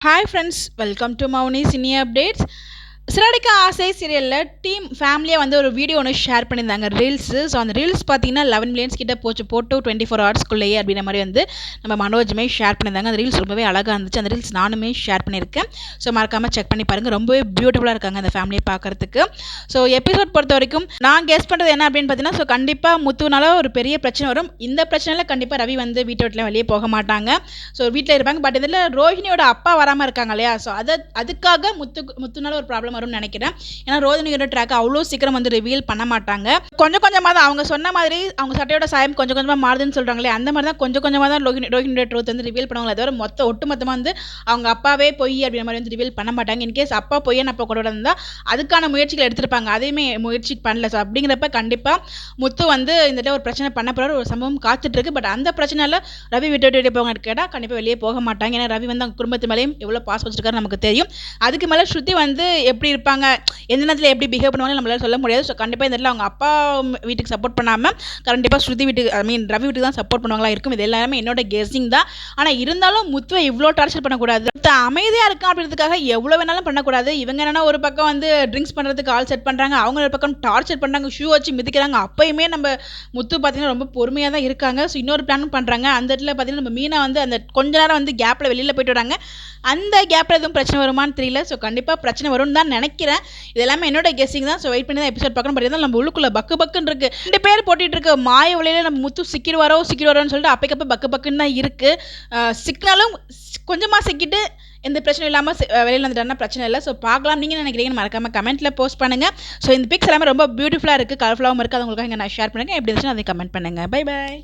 Hi friends, welcome to Mauni Cine Updates. சிறடிக்க ஆசை சீரியலில் team ஃபேமிலியாக வந்து ஒரு வீடியோ ஒன்று ஷேர் பண்ணியிருந்தாங்க ரீல்ஸு. ஸோ அந்த ரீல்ஸ் பார்த்தீங்கன்னா 11 மில்லியன்ஸ் கிட்ட போட்டு 24 ஹவர்ஸ்க்குள்ளேயே அப்படின்ற மாதிரி வந்து நம்ம மனோஜுமே ஷேர் பண்ணியிருந்தாங்க. அந்த ரீல்ஸ் ரொம்பவே அழகாக இருந்துச்சு. அந்த ரீல்ஸ் நானுமே ஷேர் பண்ணியிருக்கேன். ஸோ மறக்காமல் செக் பண்ணி பாருங்கள். ரொம்பவே பியூட்டிஃபுல்லாக இருக்காங்க அந்த ஃபேமிலியை பார்க்குறதுக்கு. ஸோ எபிசோட் பொறுத்த வரைக்கும் நான் கெஸ் பண்ணுறது என்ன அப்படின்னு பார்த்தீங்கன்னா, ஸோ கண்டிப்பாக முத்துனால ஒரு பெரிய பிரச்சனை வரும். இந்த பிரச்சனையில் கண்டிப்பாக ரவி வந்து வீட்டை விட்டுல வெளியே போக மாட்டாங்க. ஸோ வீட்டில் இருப்பாங்க. பட் இதில் ரோஹிணியோட அப்பா வராமல் இருக்காங்க இல்லையா, ஸோ அதுக்காக முத்துனால ஒரு ப்ராப்ளம் வரும்னு நினைக்கிறேன். ஏன்னா ரோஹிணியோட ட்ராக் அவ்வளோ சீக்கிரம் வந்து ரிவீல் பண்ண மாட்டாங்க. கொஞ்சம் கொஞ்சமாக தான் அவங்க சொன்ன மாதிரி அவங்க சட்டையோட சாயம் கொஞ்சம் கொஞ்சமாக மாறுதுன்னு சொல்கிறாங்களே, அந்த மாதிரி தான் கொஞ்சம் கொஞ்சமாக தான் ரோஹிணியோட ட்ரூத் வந்து ரிவீல் பண்ணுவாங்களே தவிர ஒட்டுமொத்தமாக வந்து அவங்க அப்பாவே பொய் அப்படின்ற மாதிரி வந்து ரிவீல் பண்ண மாட்டாங்க. இன்கேஸ் அப்பா பொய்யன்னு அப்பா கூட இருந்தால் அதுக்கான முயற்சிகள் எடுத்திருப்பாங்க. அதையுமே முயற்சி பண்ணல. ஸோ அப்படிங்கிறப்ப கண்டிப்பாக முத்து வந்து இந்த ஒரு பிரச்சனை பண்ண போகிற ஒரு சம்பவம் காத்துட்டு இருக்கு. பட் அந்த பிரச்சனையில் ரவி விட்டு போங்க கேட்டால் கண்டிப்பாக வெளியே போக மாட்டாங்க. ஏன்னா ரவி வந்து அவங்க குடும்பத்து மேலேயும் எவ்வளோ பாஸ் வச்சிருக்காரு நமக்கு தெரியும். அதுக்கு மேலே ஸ்ருதி வந்து எப்படி இருப்பாங்க, எந்த நேரத்தில் எப்படி பிஹேவ் பண்ணுவாங்க நம்மளால சொல்ல முடியாது. ஸோ கண்டிப்பாக இந்த இடத்துல அவங்க அப்பா வீட்டுக்கு சப்போர்ட் பண்ணாமல் கண்டிப்பாக ஸ்ருதி வீட்டுக்கு ரவி வீட்டுக்கு தான் சப்போர்ட் பண்ணுவாங்களா இருக்கும். இது எல்லாமே என்னோட கெஸ்ஸிங் தான். ஆனால் இருந்தாலும் முத்துவை இவ்வளோ டார்ச்சர் பண்ணக்கூடாது. அமைதியாக இருக்கான் அப்படின்றதுக்காக எவ்வளோ வேணாலும் பண்ணக்கூடாது. இவங்க என்னன்னா ஒரு பக்கம் வந்து ட்ரிங்க்ஸ் பண்ணுறதுக்கு ஆள் செட் பண்ணுறாங்க, அவங்க ஒரு பக்கம் டார்ச்சர் பண்ணுறாங்க, ஷூ வச்சு மிதிக்கிறாங்க. அப்பயுமே நம்ம முத்து பார்த்தீங்கன்னா ரொம்ப பொறுமையாக தான் இருக்காங்க. ஸோ இன்னொரு பிளானும் பண்ணுறாங்க. அந்த இடத்துல பார்த்தீங்கன்னா நம்ம மீனா வந்து அந்த கொஞ்ச நேரம் வந்து கேப்பில் வெளியில் போயிட்டு வராங்க. அந்த கேப்பில் எதுவும் பிரச்சனை வருமானு தெரியல. ஸோ கண்டிப்பாக பிரச்சனை வரும்னு தான் நினைக்கிறேன். இது எல்லாமே என்னோட கெஸ்ஸிங் தான். ஸோ வெயிட் பண்ணி தான் எபிசோட் பார்க்கணும். பட் இருந்தாலும் நம்ம உள்ளுக்குள்ள பக்குன்னு இருக்கு. 2 பேர் போட்டிட்டு இருக்க மாய வழியில நம்ம முத்து சிக்கிடுவாரோன்னு சொல்லிட்டு அப்பக்கப்ப பக்குன்னு தான் இருக்கு. சிக்கினாலும் கொஞ்சமாக சிக்கிட்டு எந்த பிரச்சனையும் இல்லாமல் வெளியில் வந்துட்டாருன்னா பிரச்சனை இல்லை. ஸோ பார்க்கலாம். நீங்கள் நினைக்கிறீங்கன்னு மறக்காமல் கமெண்ட்டில் போஸ்ட் பண்ணுங்கள். ஸோ இந்த பிக்ஸ் எல்லாமே ரொம்ப பியூட்டிஃபுல்லாக இருக்குது, கலர்ஃபுல்லாகவும் இருக்குது. அது உங்களுக்காக நான் ஷேர் பண்ணுங்கள். எப்படி இருந்துச்சுன்னா அதை கமெண்ட் பண்ணுங்கள். Bye bye.